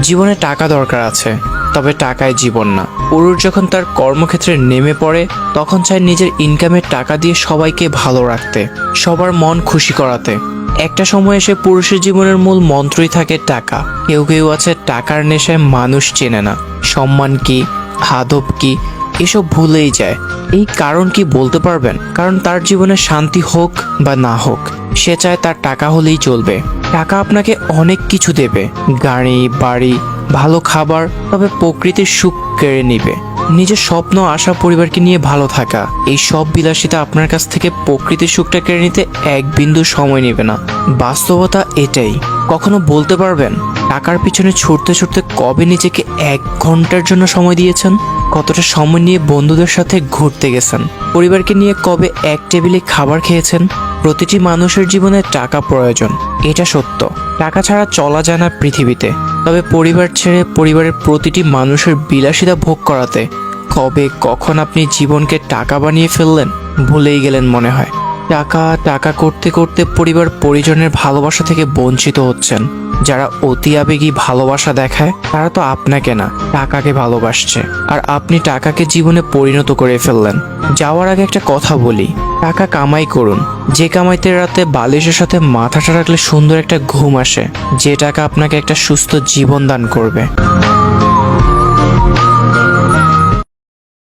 জীবনে টাকা দরকার আছে, তবে টাকায় জীবন না। পুরুষ যখন তার কর্মক্ষেত্রে নেমে পড়ে তখন চায় নিজের ইনকামের টাকা দিয়ে সবাইকে ভালো রাখতে, সবার মন খুশি করাতে। একটা সময় এসে পুরুষের জীবনের মূল মন্ত্রই থাকে টাকা। কেউ কেউ আছে টাকার নেশায় মানুষ চেনে না, সম্মান কি, আদব কি এসব ভুলেই যায়। এই কারণ কি বলতে পারবেন? কারণ তার জীবনে শান্তি হোক বা না হোক, সে চায় তার টাকা হলেই চলবে। টাকা আপনাকে অনেক কিছু দেবে, গাড়ি, বাড়ি, ভালো খাবার, তবে প্রকৃতির সুখ কেড়ে নিবে। নিজের স্বপ্ন, আশা, পরিবারকে নিয়ে ভালো থাকা, এই সব বিলাসিতা আপনার কাছ থেকে প্রকৃতির সুখটা কেড়ে নিতে এক বিন্দু সময় নেবে না। বাস্তবতা এটাই। কখনো বলতে পারবেন টাকার পিছনে ছুটতে ছুটতে কবে নিজেকে 1 ঘন্টার জন্য সময় দিয়েছেন? কতটা সময় নিয়ে বন্ধুদের সাথে ঘুরতে গেছেন? পরিবারকে নিয়ে কবে এক টেবিলে খাবার খেয়েছেন? প্রতিটি মানুষের জীবনে টাকা প্রয়োজন, এটা সত্য। টাকা ছাড়া চলা যায় না পৃথিবীতে। তবে পরিবার ছেড়ে পরিবারের প্রতিটি মানুষের বিলাসিতা ভোগ করাতে কবে কখন আপনি জীবনকে টাকা বানিয়ে ফেললেন ভুলেই গেলেন মনে হয়। টাকা টাকা করতে করতে পরিবার পরিজনের ভালোবাসা থেকে বঞ্চিত হচ্ছেন। যারা অতি আবেগী ভালোবাসা দেখায় তারা তো আপনাকে না, টাকাকে ভালোবাসছে, আর আপনি টাকাকে জীবনে পরিণত করে ফেললেন। যাওয়ার আগে একটা কথা বলি, টাকা কামাই করুন, যে কামাইতে রাতে বালিশের সাথে মাথাটা রাখলে সুন্দর একটা ঘুম আসে, যে টাকা আপনাকে একটা সুস্থ জীবন দান করবে।